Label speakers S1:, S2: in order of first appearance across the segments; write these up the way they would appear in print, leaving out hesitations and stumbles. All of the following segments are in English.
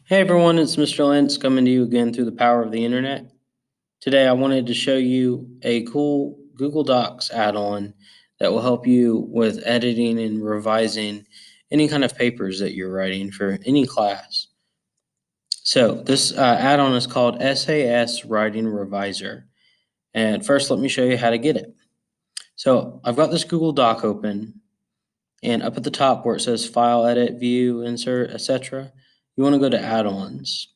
S1: Hey everyone, it's Mr. Lentz coming to you again through the power of the internet. Today I wanted to show you a cool Google Docs add-on that will help you with editing and revising any kind of papers that you're writing for any class. So this add-on is called SAS Writing Reviser. And first let me show you how to get it. So I've got this Google Doc open, and up at the top where it says File, Edit, View, Insert, etc., you want to go to Add-ons.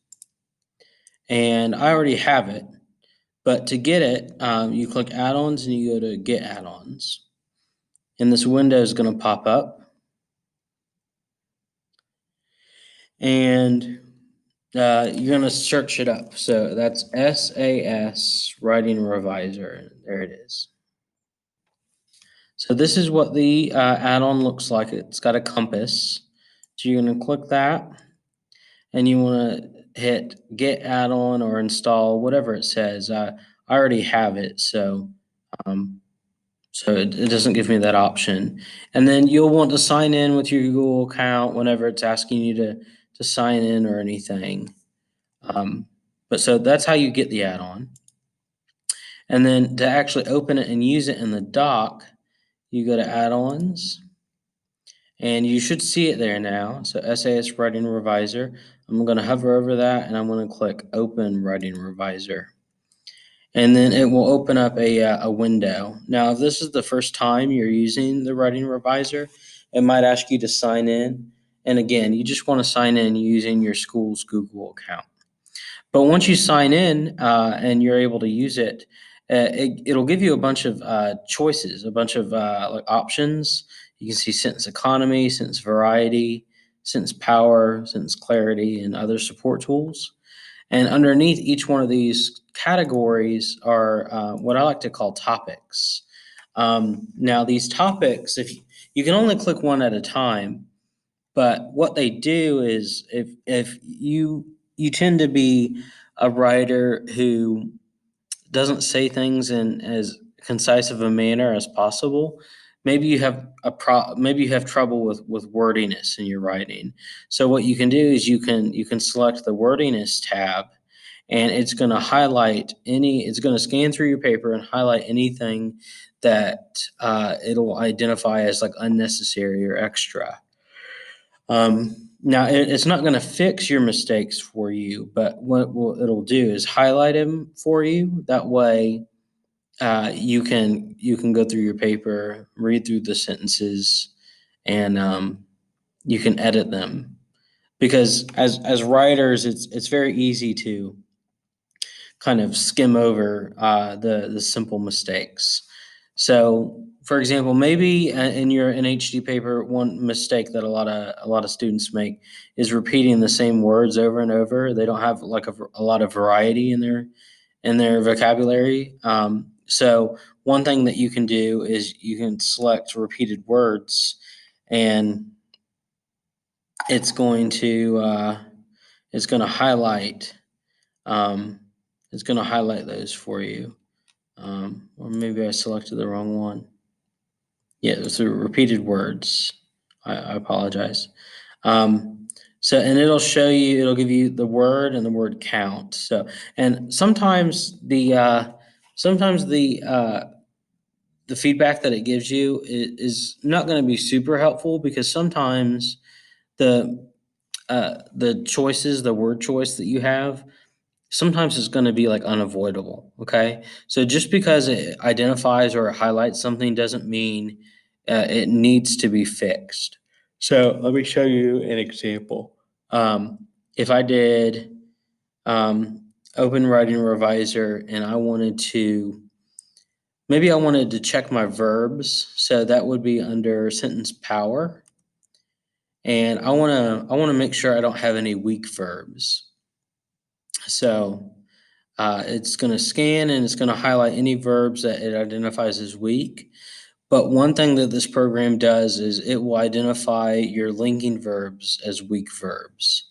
S1: And I already have it. But to get it, you click add-ons and you go to get add-ons. And this window is going to pop up. And you're going to search it up. So that's SAS Writing Reviser. There it is. So this is what the add-on looks like. It's got a compass. So you're going to click that. And you want to hit get add-on or install, whatever it says. I already have it. Um, So it doesn't give me that option. And then you'll want to sign in with your Google account whenever it's asking you to sign in or anything. But so that's how you get the add-on. And then to actually open it and use it in the doc, you go to add-ons and you should see it there now. So SAS Writing Reviser. I'm going to hover over that and I'm going to click Open Writing Reviser. And then it will open up a window. Now, if this is the first time you're using the Writing Reviser, it might ask you to sign in. And again, you just want to sign in using your school's Google account. But once you sign in and you're able to use it, it'll give you a bunch of choices, a bunch of like options. You can see sentence economy, sentence variety, sentence power, sentence clarity, and other support tools. And underneath each one of these categories are what I like to call topics. Now, these topics, if you can only click one at a time, but what they do is if you tend to be a writer who doesn't say things in as concise of a manner as possible, maybe you have maybe you have trouble with wordiness in your writing. So what you can do is you can select the wordiness tab, and it's going to highlight it's going to scan through your paper and highlight anything that it'll identify as like unnecessary or extra. Now, it's not going to fix your mistakes for you, but it'll do is highlight them for you. That way, you can go through your paper, read through the sentences, and you can edit them. Because as writers, it's very easy to kind of skim over the simple mistakes. So, for example, maybe in your NHD paper, one mistake that a lot of students make is repeating the same words over and over. They don't have like a lot of variety in their vocabulary. So one thing that you can do is you can select repeated words, and it's going to it's going to highlight um, it's going to highlight those for you. Or maybe I selected the wrong one. Yeah, it's the repeated words. I apologize. Um, and it'll give you the word and the word count. And sometimes the feedback that it gives you is not going to be super helpful, because sometimes the the word choice that you have, sometimes it's going to be like unavoidable. Okay, so just because it identifies or it highlights something doesn't mean it needs to be fixed. So let me show you an example. If I did open writing reviser and maybe I wanted to check my verbs, so that would be under sentence power, and I want to make sure I don't have any weak verbs. So it's going to scan and it's going to highlight any verbs that it identifies as weak. But one thing that this program does is it will identify your linking verbs as weak verbs.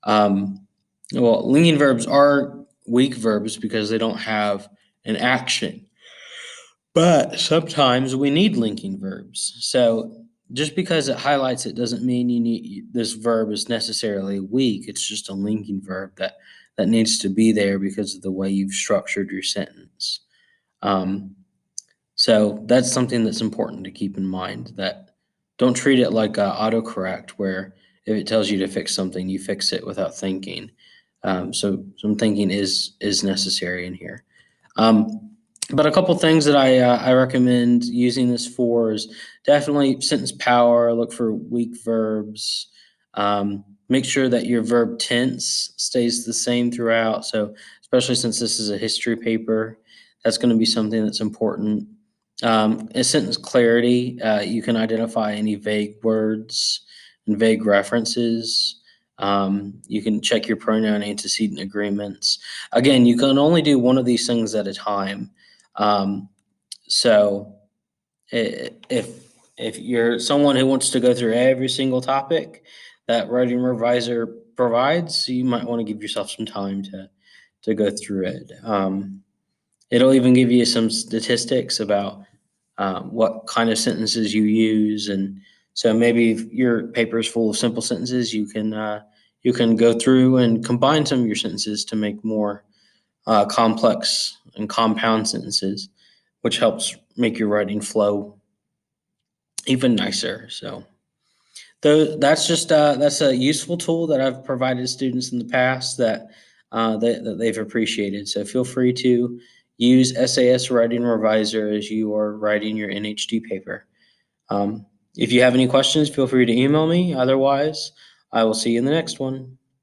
S1: Um, Linking verbs are weak verbs because they don't have an action. But sometimes we need linking verbs. So just because it highlights it doesn't mean you need this verb is necessarily weak. It's just a linking verb that needs to be there because of the way you've structured your sentence. Um, so that's something that's important to keep in mind. That don't treat it like autocorrect, where if it tells you to fix something, you fix it without thinking. So some thinking is necessary in here. Um, but a couple things that I recommend using this for is definitely sentence power. Look for weak verbs. Make sure that your verb tense stays the same throughout. So especially since this is a history paper, that's going to be something that's important. In sentence clarity, you can identify any vague words and vague references. You can check your pronoun antecedent agreements. Again, you can only do one of these things at a time. Um, so if you're someone who wants to go through every single topic that Writing Reviser provides, you might want to give yourself some time to go through it. It'll even give you some statistics about what kind of sentences you use, and so maybe if your paper is full of simple sentences, you can go through and combine some of your sentences to make more complex and compound sentences, which helps make your writing flow even nicer. So that's a useful tool that I've provided students in the past that they've appreciated. So feel free to use SAS Writing Reviser as you are writing your NHD paper. If you have any questions, feel free to email me. Otherwise, I will see you in the next one.